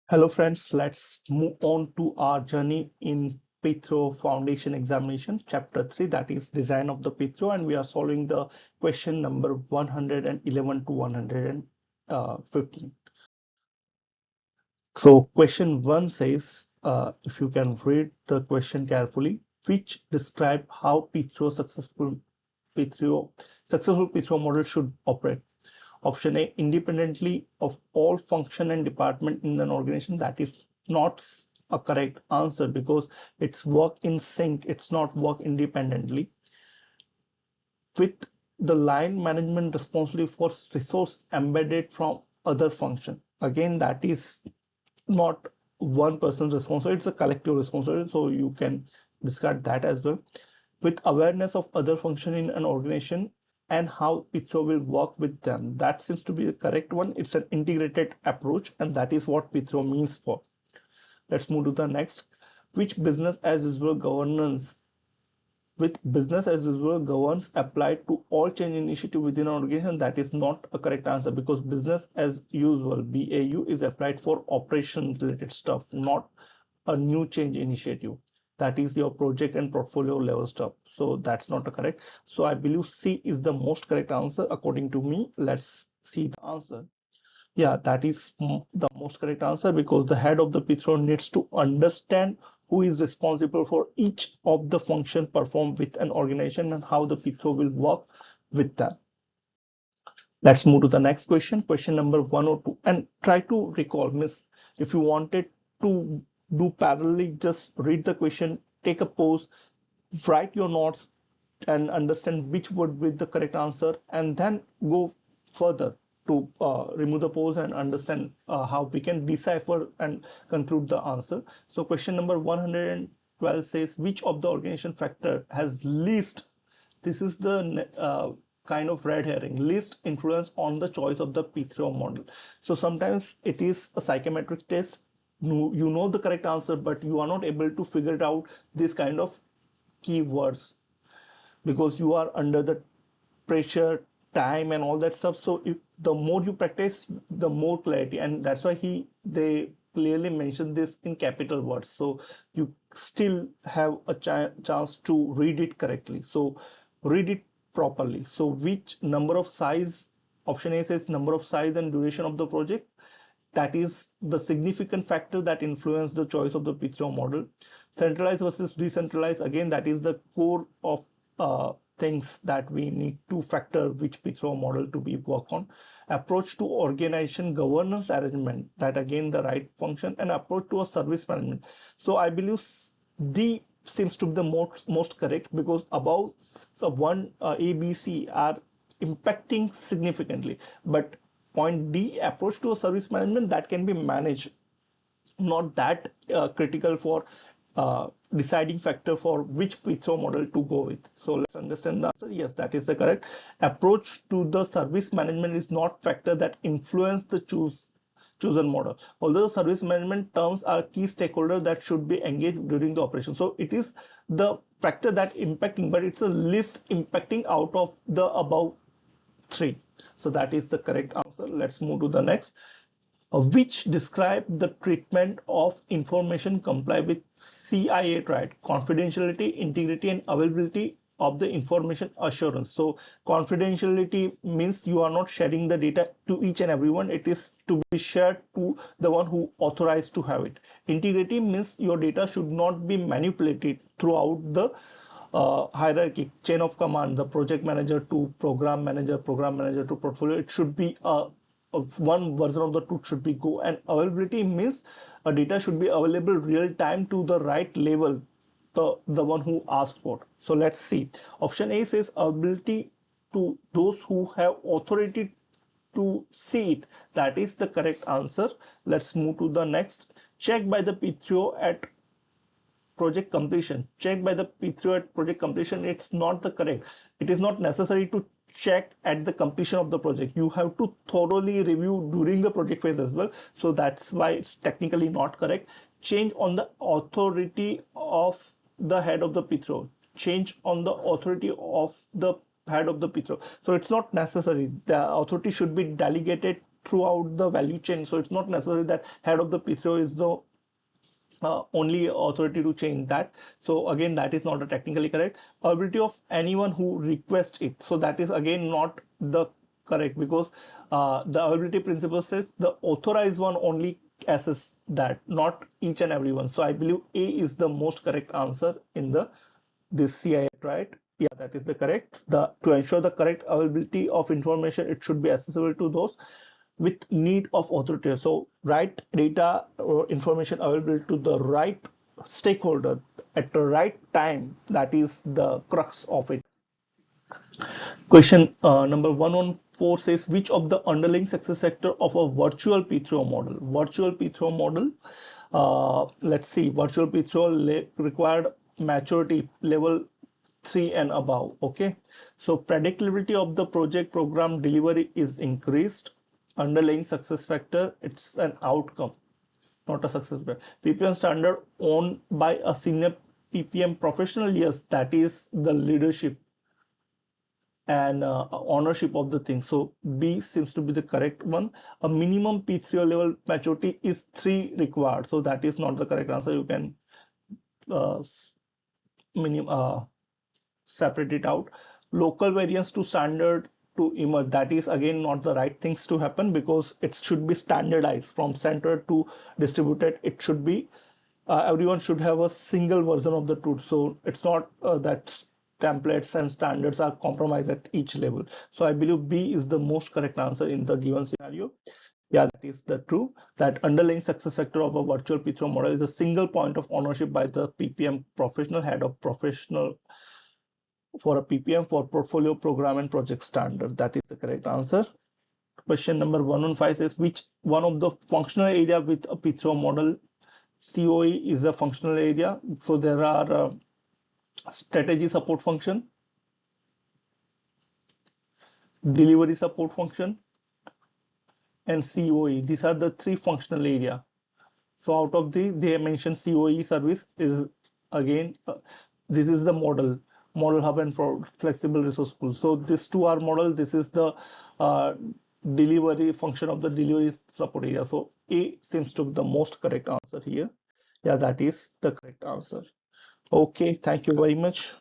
Hello friends, let's move on to our journey in P3O Foundation examination, chapter 3, that is design of the P3O, and we are solving the question number 111 to 115. So question 1 says, if you can read the question carefully, which describe how P3O successful P3O model should operate. Option A, independently of all function and department in an organization. That is not a correct answer because it's work in sync, it's not work independently. With the line management responsibility for resource embedded from other function. Again, that is not one person's responsibility, it's a collective responsibility, so you can discard that as well. With awareness of other function in an organization and how P3O will work with them. That seems to be the correct one. It's an integrated approach, and that is what P3O means for. Let's move to the next. Which business as usual governance with business as usual governance applied to all change initiative within an organization? That is not a correct answer because business as usual BAU is applied for operation related stuff, not a new change initiative. That is your project and portfolio level stuff. So that's not a correct. So I believe C is the most correct answer according to me. Let's see the answer. Yeah, that is the most correct answer because the head of the P3O needs to understand who is responsible for each of the function performed with an organization and how the P3O will work with them. Let's move to the next question, question number 102, and try to recall, miss, if you wanted to do parallelly, just read the question, take a pause, write your notes and understand which would be the correct answer, and then go further to remove the pause and understand how we can decipher and conclude the answer. So question number 112 says, which of the organization factor has least, this is the kind of red herring, least influence on the choice of the P3O model. So sometimes it is a psychometric test. You know the correct answer, but you are not able to figure it out this kind of keywords because you are under the pressure, time, and all that stuff. So if the more you practice, the more clarity, and that's why they clearly mention this in capital words. So you still have a chance to read it correctly. So read it properly. So which number of size? Option A says number of size and duration of the project. That is the significant factor that influence the choice of the P3O model. Centralized versus decentralized, again, that is the core of things that we need to factor which P3O model to be work on. Approach to organization governance arrangement, that again the right function, and approach to a service management. So I believe D seems to be the most correct because above the one A, B, C are impacting significantly, but point D, approach to a service management, that can be managed, not that critical for deciding factor for which P3O model to go with. So let's understand the answer. Yes, that is the correct. Approach to the service management is not factor that influence the chosen model. Although the service management terms are key stakeholder that should be engaged during the operation. So it is the factor that impacting, but it's a least impacting out of the above three. So that is the correct answer. Let's move to the next. Which describe the treatment of information comply with CIA triad, confidentiality, integrity, and availability of the information assurance. So confidentiality means you are not sharing the data to each and everyone. It is to be shared to the one who authorized to have it. Integrity means your data should not be manipulated throughout the hierarchy, chain of command, the project manager to program manager to portfolio. It should be one version of the truth should be go, and availability means data should be available real time to the right level, the one who asked for. So let's see. Option A says ability to those who have authority to see it. That is the correct answer. Let's move to the next. Check by the P3O at project completion. Check by the P3O at project completion. It's not the correct. It is not necessary to check at the completion of the project. You have to thoroughly review during the project phase as well. So that's why it's technically not correct. Change on the authority of the head of the P3O. Change on the authority of the head of the P3O. So it's not necessary. The authority should be delegated throughout the value chain. So it's not necessary that head of the P3O is the only authority to change that. So again, that is not a technically correct. Ability of anyone who requests it. So that is again not the correct, because the ability principle says the authorized one only assess that, not each and every one. So I believe A is the most correct answer in the this CI, right? Yeah, that is the correct. The to ensure the correct availability of information, it should be accessible to those with need of authority. So right data or information available to the right stakeholder at the right time. That is the crux of it. Question number 114 says, which of the underlying success factor of a virtual P3O model? Virtual P3O model, let's see, virtual P3O required maturity level 3 and above. Okay, so predictability of the project program delivery is increased. Underlying success factor, it's an outcome, not a success factor. PPM standard owned by a senior PPM professional, yes, that is the leadership and ownership of the thing. So B seems to be the correct one. A minimum P3O level maturity is 3 required. So that is not the correct answer. You can uh, separate it out. Local variance to standard to emerge. That is again not the right things to happen, because it should be standardized from center to distributed. It should be everyone should have a single version of the truth. So it's not that templates and standards are compromised at each level. So I believe B is the most correct answer in the given scenario. Yeah, that is the true. That underlying success factor of a virtual P3O model is a single point of ownership by the PPM professional, head of professional for a PPM for portfolio program and project standard. That is the correct answer. Question number 115 says, which one of the functional area with a P3O model? COE is a functional area. So there are strategy support function, delivery support function, and COE. These are the 3 functional area. So out of these, they mentioned COE service is again, this is the model hub and for flexible resource pool. So these 2 are model. This is the delivery function of the delivery support area. So A seems to be the most correct answer here. Yeah, that is the correct answer. Okay, thank you very much.